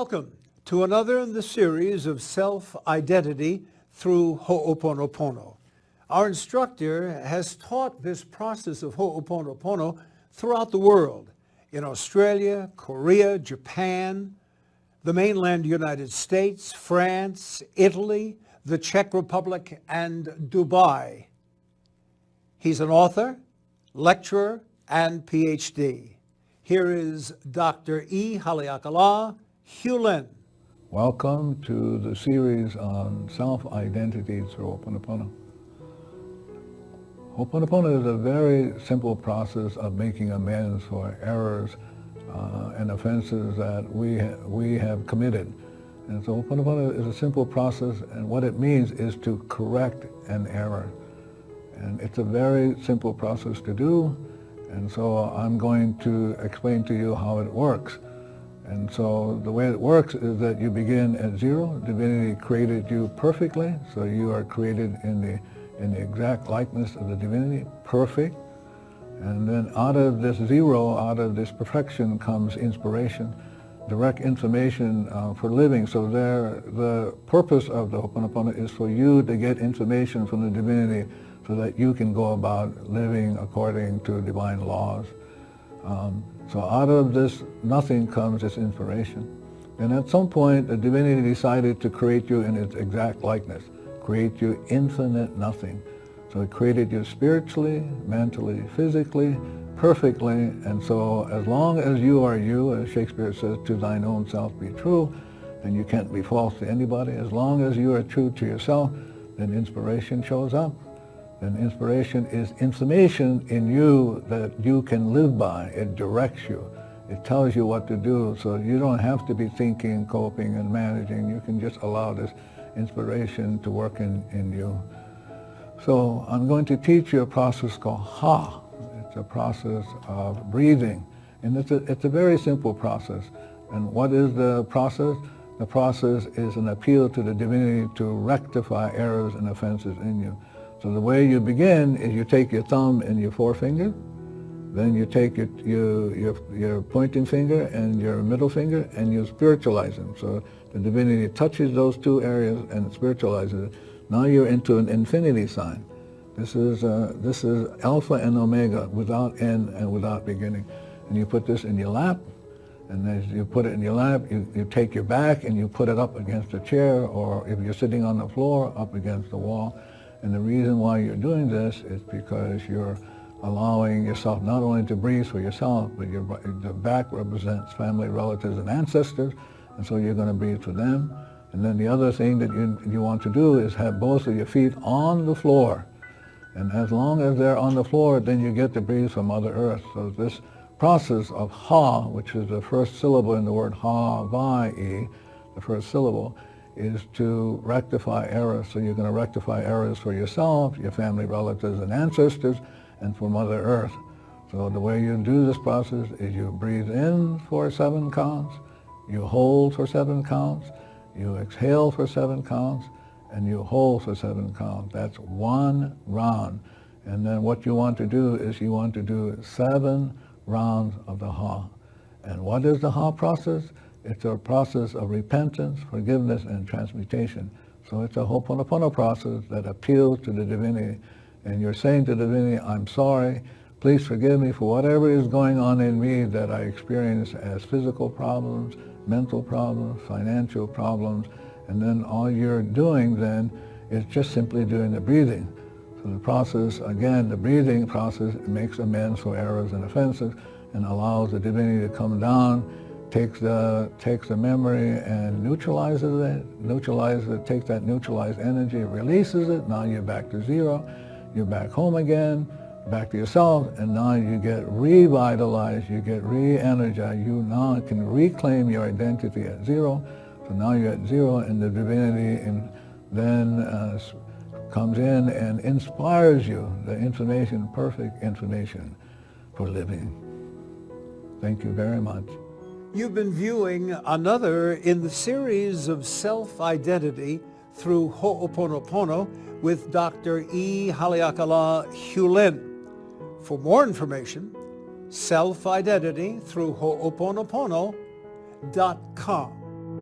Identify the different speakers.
Speaker 1: Welcome to another in the series of self-identity through Ho'oponopono. Our instructor has taught this process of Ho'oponopono throughout the world, in Australia, Korea, Japan, the mainland United States, France, Italy, the Czech Republic, and Dubai. He's an author, lecturer, and PhD. Here is Dr. Hew Len.
Speaker 2: Welcome to the series on self-identity through Ho'oponopono. Ho'oponopono is a very simple process of making amends for errors and offenses that we have committed. And so Ho'oponopono is a simple process, and what it means is to correct an error. And it's a very simple process to do, and so I'm going to explain to you how it works. And so the way it works is that you begin at zero. Divinity created you perfectly, so you are created in the exact likeness of the divinity, perfect. And then out of this zero, out of this perfection comes inspiration, direct information for living. So the purpose of the Ho'oponopono is for you to get information from the divinity so that you can go about living according to divine laws. So out of this nothing comes this inspiration. And at some point, the divinity decided to create you in its exact likeness, create you infinite nothing. So it created you spiritually, mentally, physically, perfectly. And so as long as you are you, as Shakespeare says, to thine own self be true, and you can't be false to anybody, as long as you are true to yourself, then inspiration shows up. And inspiration is information in you that you can live by. It directs you. It tells you what to do, so you don't have to be thinking, coping, and managing. You can just allow this inspiration to work in you. So I'm going to teach you a process called Ha. It's a process of breathing. And it's a very simple process. And what is the process? The process is an appeal to the divinity to rectify errors and offenses in you. So the way you begin is you take your thumb and your forefinger, then you take your pointing finger and your middle finger and you spiritualize them. So the divinity touches those two areas and spiritualizes it. Now you're into an infinity sign. This is Alpha and Omega, without end and without beginning. And you put this in your lap, and as you put it in your lap, you take your back and you put it up against a chair, or if you're sitting on the floor, up against the wall. And the reason why you're doing this is because you're allowing yourself not only to breathe for yourself, but the back represents family, relatives, and ancestors, and so you're going to breathe for them. And then the other thing that you want to do is have both of your feet on the floor. And as long as they're on the floor, then you get to breathe for Mother Earth. So this process of Ha, which is the first syllable in the word Ha-vai-e, the first syllable, is to rectify errors. So you're going to rectify errors for yourself, your family, relatives, and ancestors, and for Mother Earth. So the way you do this process is you breathe in for 7 counts, you hold for 7 counts, you exhale for 7 counts, and you hold for 7 counts. That's 1 round. And then what you want to do is you want to do 7 rounds of the Ha. And what is the Ha process? It's a process of repentance, forgiveness, and transmutation. So it's a Ho'oponopono process that appeals to the divinity. And you're saying to the divinity, I'm sorry, please forgive me for whatever is going on in me that I experience as physical problems, mental problems, financial problems. And then all you're doing then is just simply doing the breathing. So the process, again, the breathing process makes amends for errors and offenses and allows the divinity to come down, takes the memory and neutralizes it, takes that neutralized energy, releases it. Now you're back to zero. You're back home again, back to yourself, and now you get revitalized, you get re-energized. You now can reclaim your identity at zero. So now you're at zero, and the divinity then comes in and inspires you, the information, perfect information for living. Thank you very much.
Speaker 1: You've been viewing another in the series of self-identity through Ho'oponopono with Dr. Hew Len. For more information, self-identity through Ho'oponopono.com.